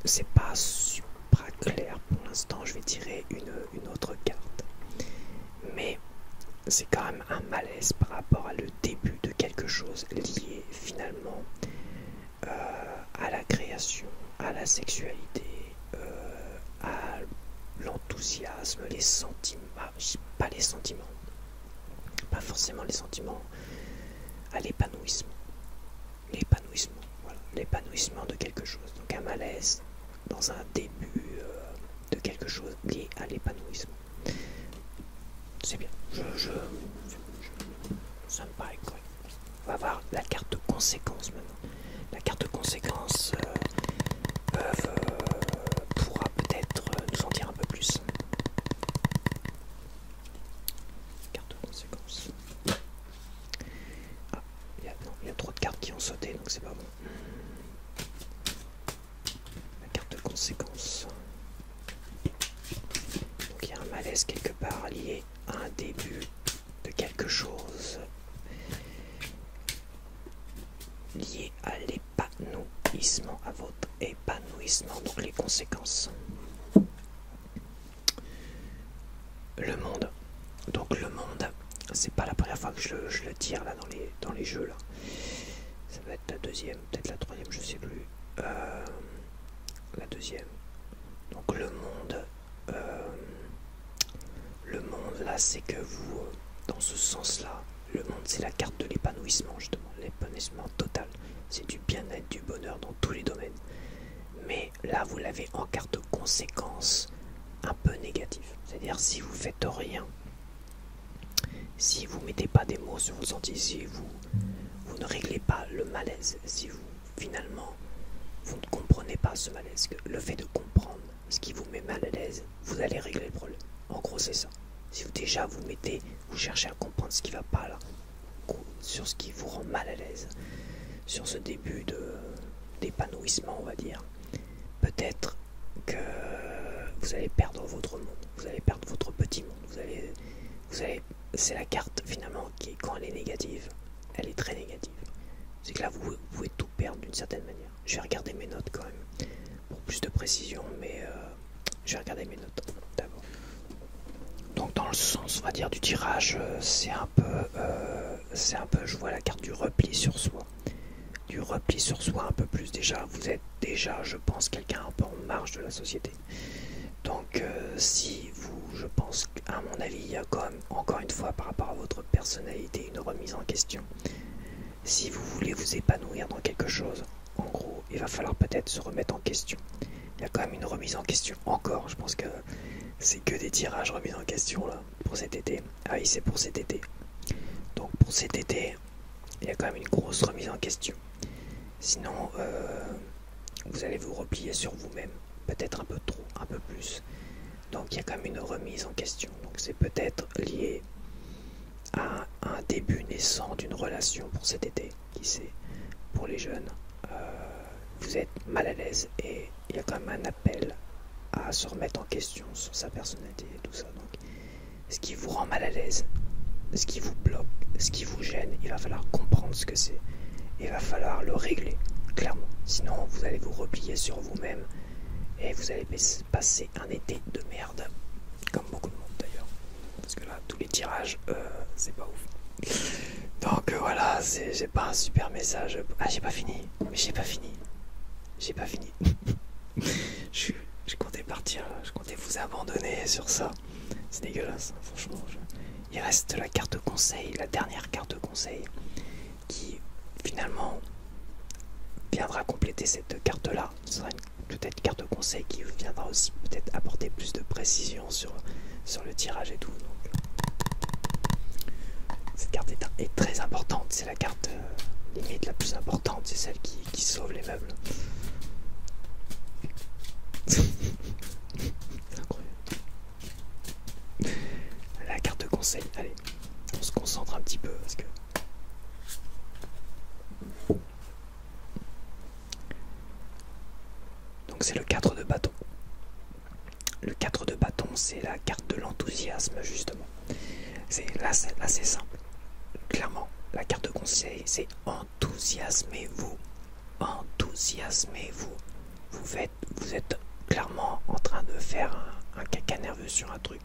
c'est pas super clair pour l'instant. Je vais tirer une autre carte, mais c'est quand même un malaise par rapport à le début de quelque chose lié finalement à la création, à la sexualité, à l'enthousiasme, les sentiments, pas les sentiments, pas forcément les sentiments, à l'épanouissement, voilà, l'épanouissement de quelque chose. Donc un malaise dans un début de quelque chose lié à l'épanouissement. C'est bien, ça me paraît correct. On va voir la carte de conséquence maintenant. La carte de conséquence pourra peut-être nous en dire un peu plus. Carte de conséquence. Ah, il y a trop de cartes qui ont sauté, donc c'est pas bon. La carte de conséquence. Donc il y a un malaise quelque part lié à un début de quelque chose lié à l'épanouissement, à votre épanouissement, donc les conséquences. Le monde. Donc le monde, c'est pas la première fois que je le tire là dans les jeux là. Ça va être la deuxième, peut-être la troisième, je sais plus. La deuxième. Donc le monde là, c'est que vous, dans ce sens-là, le monde c'est la carte de l'épanouissement justement, l'épanouissement total. C'est du bien-être, du bonheur dans tous les domaines. Mais là, vous l'avez en carte de conséquence un peu négative. C'est-à-dire si vous faites rien, si vous mettez pas des mots sur vos sentiments, si vous ne réglez pas le malaise, si finalement vous ne comprenez pas ce malaise, le fait de comprendre ce qui vous met mal à l'aise, vous allez régler le problème. En gros, c'est ça. Si vous vous cherchez à comprendre ce qui va pas là, sur ce qui vous rend mal à l'aise, sur ce début d'épanouissement, on va dire, peut-être que vous allez perdre votre monde, vous allez perdre votre petit monde, c'est la carte finalement qui, quand elle est négative, elle est très négative. C'est que là, vous pouvez tout perdre d'une certaine manière. Je vais regarder mes notes quand même, pour plus de précision, mais je vais regarder mes notes d'abord. Donc dans le sens, on va dire, du tirage, c'est un peu, je vois la carte du repli sur soi. Du repli sur soi un peu plus déjà. Vous êtes déjà, je pense, quelqu'un un peu en marge de la société. Donc si vous, je pense qu'à mon avis, il y a quand même, encore une fois, par rapport à votre personnalité, une remise en question. Si vous voulez vous épanouir dans quelque chose, en gros, il va falloir peut-être se remettre en question. Il y a quand même une remise en question encore. Je pense que c'est que des tirages remis en question là pour cet été. Ah oui, c'est pour cet été. Donc pour cet été, il y a quand même une grosse remise en question. Sinon, vous allez vous replier sur vous-même. Peut-être un peu trop, un peu plus. Donc il y a quand même une remise en question. Donc c'est peut-être lié à un début naissant d'une relation pour cet été. Qui sait, pour les jeunes, vous êtes mal à l'aise et il y a quand même un appel à se remettre en question sur sa personnalité et tout ça. Donc ce qui vous rend mal à l'aise, ce qui vous bloque, ce qui vous gêne, il va falloir comprendre ce que c'est. Il va falloir le régler, clairement. Sinon, vous allez vous replier sur vous-même et vous allez passer un été de merde, comme beaucoup de monde d'ailleurs. Parce que là, tous les tirages, c'est pas ouf. Donc voilà, j'ai pas un super message. Ah, j'ai pas fini. Mais j'ai pas fini. Je comptais partir, je comptais vous abandonner sur ça. C'est dégueulasse, hein, franchement. Il reste la carte conseil, la dernière carte conseil, qui finalement viendra compléter cette carte-là. Ce sera peut-être carte conseil qui viendra aussi peut-être apporter plus de précision sur le tirage et tout. Donc, cette carte est très importante, c'est la carte limite la plus importante, c'est celle qui sauve les meubles. C'est incroyable. La carte de conseil, allez, on se concentre un petit peu parce que donc c'est le 4 de bâton. Le 4 de bâton, c'est la carte de l'enthousiasme justement. Là c'est simple. Clairement, la carte de conseil, c'est enthousiasmez-vous. Enthousiasmez-vous. vous êtes clairement en train de faire un caca nerveux sur un truc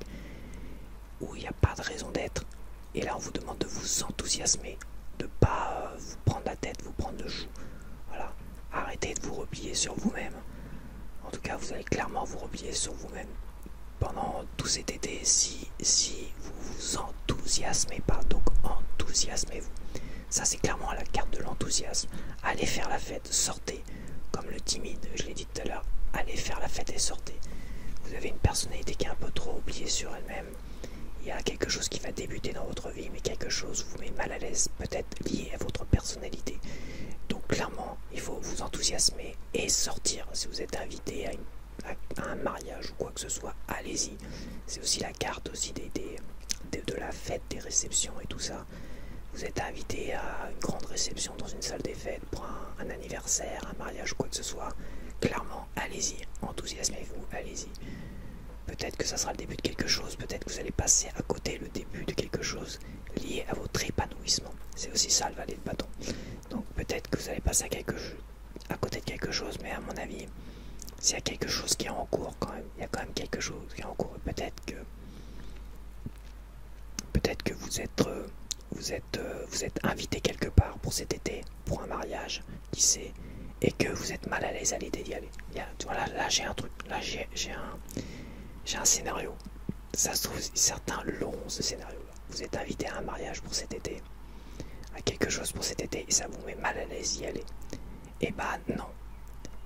où il n'y a pas de raison d'être. Et là, on vous demande de vous enthousiasmer, de pas vous prendre la tête, vous prendre le chou. Voilà, arrêtez de vous replier sur vous-même. En tout cas, vous allez clairement vous replier sur vous-même pendant tout cet été si vous vous enthousiasmez pas. Donc enthousiasmez-vous. Ça, c'est clairement la carte de l'enthousiasme. Allez faire la fête, sortez. Comme le timide, je l'ai dit tout à l'heure, allez faire la fête et sortez. Vous avez une personnalité qui est un peu trop oubliée sur elle-même. Il y a quelque chose qui va débuter dans votre vie, mais quelque chose vous met mal à l'aise, peut-être lié à votre personnalité. Donc clairement, il faut vous enthousiasmer et sortir. Si vous êtes invité à un mariage ou quoi que ce soit, allez-y. C'est aussi la carte aussi de la fête, des réceptions et tout ça. Vous êtes invité à une grande réception dans une salle des fêtes pour un anniversaire, un mariage ou quoi que ce soit. Clairement, allez-y, enthousiasmez-vous, allez-y. Peut-être que ça sera le début de quelque chose, peut-être que vous allez passer à côté le début de quelque chose lié à votre épanouissement. C'est aussi ça le valet de bâton. Donc peut-être que vous allez passer à côté de quelque chose, mais à mon avis, s'il y a quelque chose qui est en cours quand même, il y a quand même quelque chose qui est en cours. Peut-être que vous êtes invité quelque part pour cet été, pour un mariage, qui sait, et que vous êtes mal à l'aise à l'idée d'y aller. Voilà, là j'ai un truc, là j'ai un scénario. Ça se trouve, certains l'auront ce scénario-là. Vous êtes invité à un mariage pour cet été, à quelque chose pour cet été, et ça vous met mal à l'aise d'y aller. Et bah non,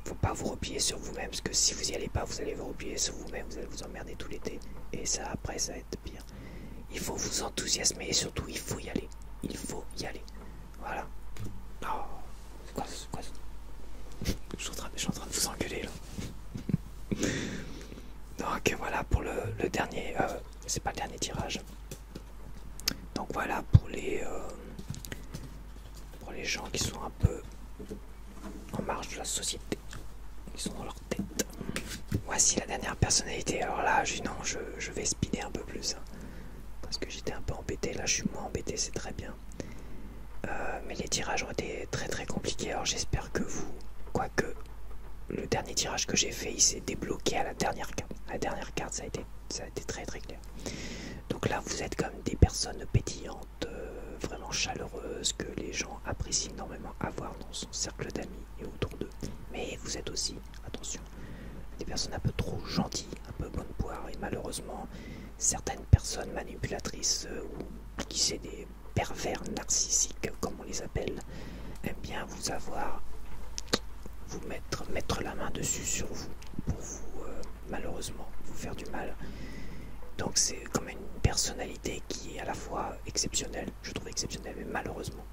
faut pas vous replier sur vous-même, parce que si vous y allez pas, vous allez vous replier sur vous-même, vous allez vous emmerder tout l'été, et ça après ça va être pire. Il faut vous enthousiasmer et surtout il faut y aller. Il faut y aller. Voilà. Oh, c'est quoi je suis en train de vous engueuler là. Donc voilà pour le dernier. C'est pas le dernier tirage. Donc voilà pour les gens qui sont un peu en marge de la société. Ils sont dans leur tête. Voici la dernière personnalité. Alors là, je vais speeder un peu plus. Hein. Parce que j'étais un peu embêté, là je suis moins embêté, c'est très bien. Mais les tirages ont été très très compliqués, alors j'espère que vous, quoique le dernier tirage que j'ai fait, il s'est débloqué à la dernière carte. À la dernière carte, ça a été très très clair. Donc là, vous êtes comme des personnes pétillantes, vraiment chaleureuses, que les gens apprécient énormément avoir dans son cercle d'amis et autour d'eux. Mais vous êtes aussi, attention, des personnes un peu trop gentilles, un peu bonne poire, et malheureusement, certaines personnes manipulatrices ou qui c'est des pervers narcissiques comme on les appelle aiment bien vous mettre la main dessus sur vous pour vous malheureusement vous faire du mal. Donc c'est comme une personnalité qui est à la fois exceptionnelle, je trouve exceptionnelle, mais malheureusement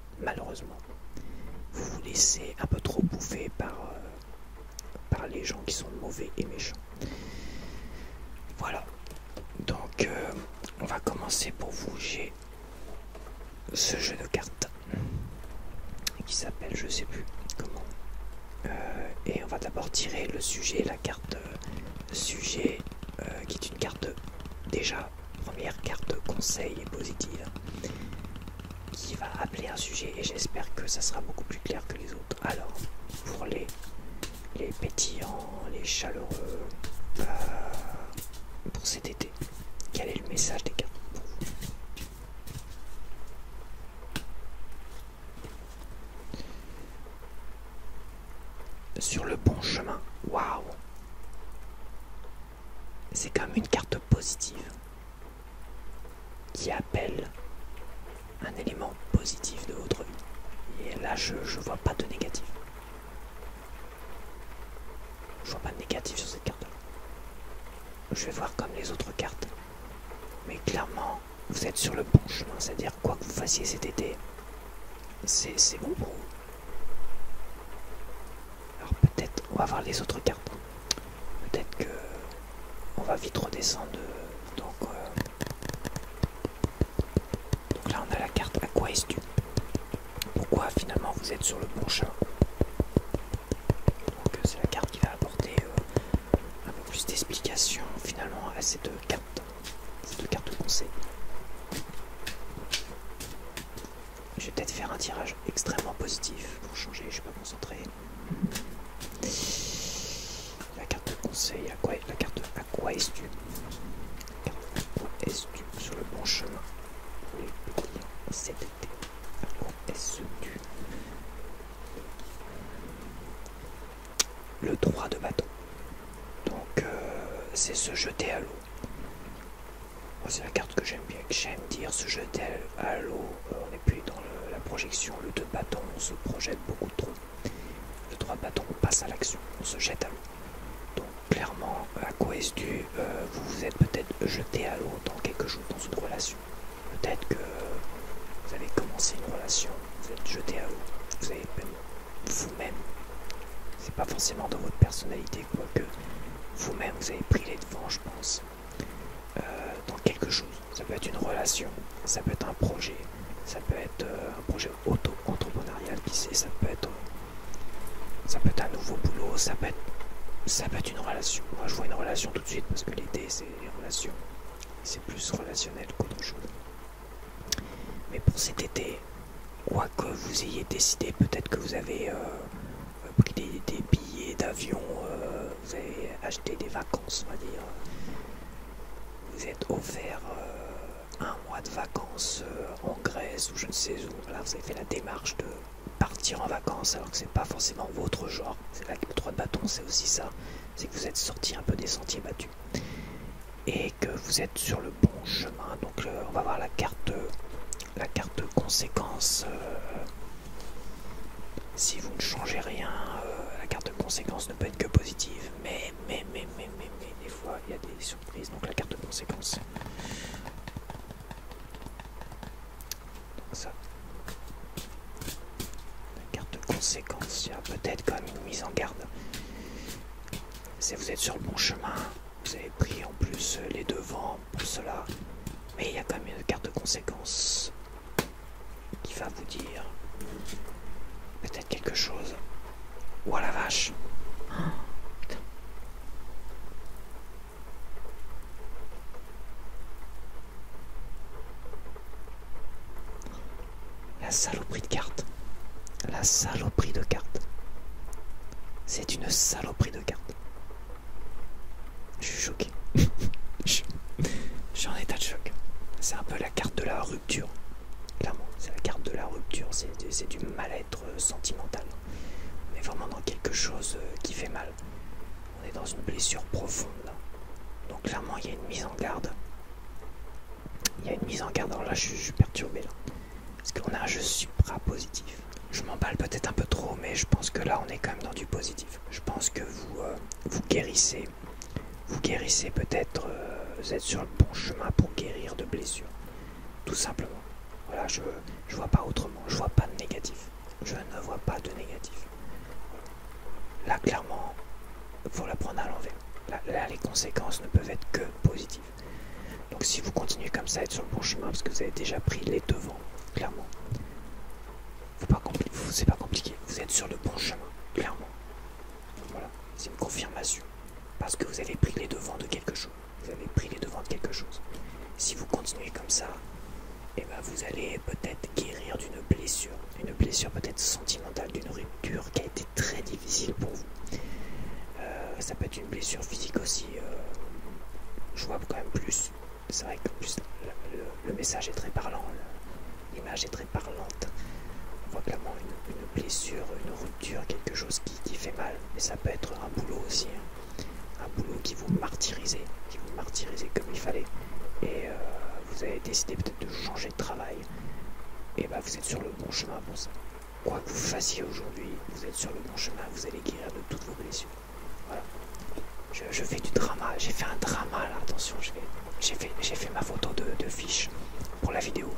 vous vous laissez un peu trop bouffer par les gens qui sont mauvais et méchants. Voilà. Donc, on va commencer pour vous. J'ai ce jeu de cartes qui s'appelle, je sais plus comment. Et on va d'abord tirer le sujet, la carte sujet, qui est une carte déjà, première carte conseil et positive, qui va appeler un sujet et j'espère que ça sera beaucoup plus clair que les autres. Alors, pour les pétillants, les chaleureux, pour cet été, quel est le message des cartes pour vous? Sur le bon chemin. Waouh! C'est comme une carte positive qui appelle un élément positif de votre vie. Et là, je vois pas de négatif. Je vois pas de négatif sur cette carte-là. Je vais voir comme les autres cartes. Mais clairement, vous êtes sur le bon chemin. C'est-à-dire, quoi que vous fassiez cet été, c'est bon pour vous. Alors peut-être, on va voir les autres cartes. Peut-être que on va vite redescendre. Donc là, on a la carte à quoi est-ce dû. Pourquoi finalement vous êtes sur le bon chemin. Donc c'est la carte qui va apporter un peu plus d'explication finalement à ces deux cartes de conseil. Je vais peut-être faire un tirage extrêmement positif pour changer, je suis pas concentré. c'est se jeter à l'eau. C'est la carte que j'aime bien, que j'aime dire, se jeter à l'eau. On n'est plus dans la projection, le 2 bâtons, on se projette beaucoup trop. Le 3 bâtons, on passe à l'action, on se jette à l'eau. Donc clairement, à quoi est-ce dû vous vous êtes peut-être jeté à l'eau dans quelque chose, dans une relation. Peut-être que vous avez commencé une relation, vous êtes jeté à l'eau, vous avez même vous-même, c'est pas forcément dans votre personnalité, quoique vous-même vous avez pris les devants, je pense, dans quelque chose. Ça peut être une relation, ça peut être un projet, ça peut être un projet auto-entrepreneurial, qui sait, ça peut être un nouveau boulot, ça peut être une relation. Moi je vois une relation tout de suite parce que l'été c'est les relations, c'est plus relationnel qu'autre chose. Mais pour cet été, quoi que vous ayez décidé, peut-être que vous avez pris des billets d'avion, vous avez acheté des vacances, on va dire, vous êtes offert un mois de vacances en Grèce ou je ne sais où, voilà, vous avez fait la démarche de partir en vacances alors que c'est pas forcément votre genre. C'est là que le 3 de bâton, c'est aussi ça, c'est que vous êtes sorti un peu des sentiers battus et que vous êtes sur le bon chemin. Donc on va voir la carte conséquence. Si vous ne changez rien, la carte de conséquence ne peut être que positive, mais des fois il y a des surprises. Donc la carte de conséquence, donc ça, la carte de conséquence, il y a peut-être quand même une mise en garde. Si vous êtes sur le bon chemin, vous avez pris en plus les devants pour cela, mais il y a quand même une carte de conséquence qui va vous dire peut-être quelque chose. Oh la vache! La saloperie de carte. La saloperie de carte. C'est une saloperie de carte. Je suis choqué. Je suis en état de choc. C'est un peu la carte de la rupture. Clairement, c'est la carte de la rupture. C'est du mal-être sentimental. On est vraiment dans quelque chose qui fait mal. On est dans une blessure profonde. Donc clairement, il y a une mise en garde. Il y a une mise en garde. Alors là, je suis perturbé là. Parce qu'on a un jeu supra-positif. Je m'emballe peut-être un peu trop, mais je pense que là, on est quand même dans du positif. Je pense que vous guérissez. Vous guérissez peut-être, vous êtes sur le bon chemin pour guérir de blessures. Tout simplement. Voilà, je vois pas autrement. Je vois pas de négatif. Je ne vois pas de négatif. Là, clairement, il faut la prendre à l'envers. Là, les conséquences ne peuvent être que positives. Donc si vous continuez comme ça à être sur le bon chemin, parce que vous avez déjà pris les devants, clairement, c'est pas compliqué, vous êtes sur le bon chemin, clairement. Voilà, c'est une confirmation. Parce que vous avez pris les devants de quelque chose. Vous avez pris les devants de quelque chose. Si vous continuez comme ça, eh ben vous allez peut-être guérir d'une blessure peut-être sentimentale, d'une rupture qui a été très difficile pour vous. Ça peut être une blessure physique aussi. Je vois quand même plus. C'est vrai que plus le message est très parlant, l'image est très parlante. On voit clairement une blessure, une rupture, quelque chose qui fait mal. Mais ça peut être un boulot aussi. Un boulot qui vous martyrisait comme il fallait. Et vous avez décidé peut-être de changer de travail. Et bah vous êtes sur le bon chemin pour ça. Quoi que vous fassiez aujourd'hui, vous êtes sur le bon chemin, vous allez guérir de toutes vos blessures. Voilà. Je fais du drama, j'ai fait un drama là, attention, j'ai fait ma photo de fiche pour la vidéo.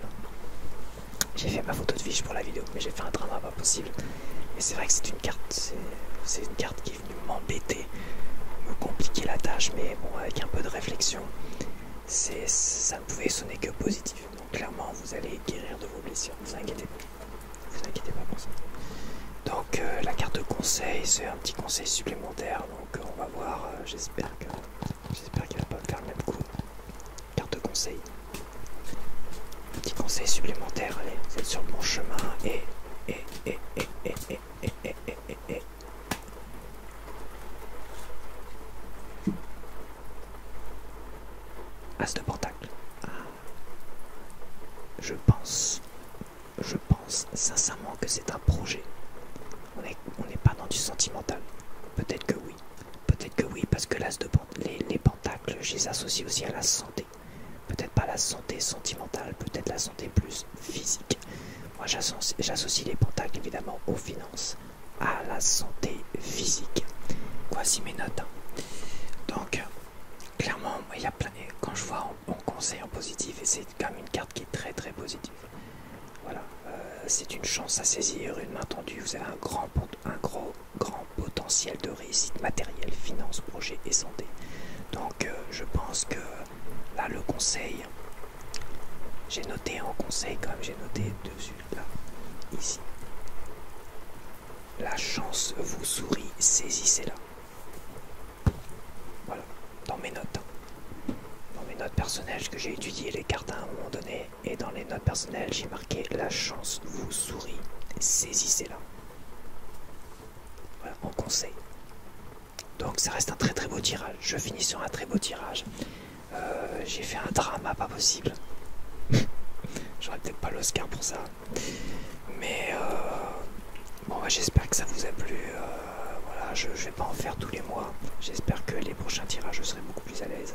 J'ai fait ma photo de fiche pour la vidéo, mais j'ai fait un drama pas possible. Et c'est vrai que c'est une carte qui est venue m'embêter, me compliquer la tâche, mais bon, avec un peu de réflexion, ça ne pouvait sonner que positif. Donc clairement, vous allez guérir de vos blessures, ne vous inquiétez pas. Vous inquiétez pas pour ça. Donc la carte de conseil, c'est un petit conseil supplémentaire. Donc on va voir, j'espère qu'il va pas me faire le même coup. Carte de conseil. Petit conseil supplémentaire, allez, vous êtes sur le bon chemin et As de pentacle. Je pense sincèrement que c'est un projet. On n'est pas dans du sentimental. Peut-être que oui, parce que les pentacles je les associe aussi à la santé. Peut-être pas la santé sentimentale, peut-être la santé plus physique. Moi j'associe les pentacles évidemment aux finances, à la santé physique. Voici mes notes. Donc clairement, moi, il y a plein. Quand je vois en conseil en positif, et c'est quand même une carte qui est très très positive. Voilà, c'est une chance à saisir, une main tendue. Vous avez un grand potentiel de réussite matérielle, finance, projet et santé. Donc je pense que là le conseil, j'ai noté en conseil comme j'ai noté dessus, là, ici. La chance vous sourit, saisissez-la. Voilà, dans mes notes. Dans mes notes personnelles que j'ai étudié les cartes à un moment donné, et dans les notes personnelles j'ai marqué la chance vous sourit, saisissez-la. Voilà, en conseil. Donc ça reste un très très beau tirage. Je finis sur un très beau tirage. J'ai fait un drama pas possible. J'aurais peut-être pas l'Oscar pour ça. Mais bon, bah, j'espère que ça vous a plu. Voilà, je vais pas en faire tous les mois. J'espère que les prochains tirages je serai beaucoup plus à l'aise.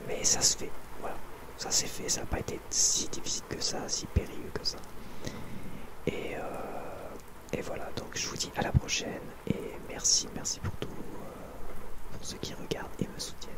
Mais ça se fait. Voilà, ça s'est fait. Ça n'a pas été si difficile que ça, si périlleux que ça. Et voilà, donc je vous dis à la prochaine. Et merci pour tout, pour ceux qui regardent et me soutiennent.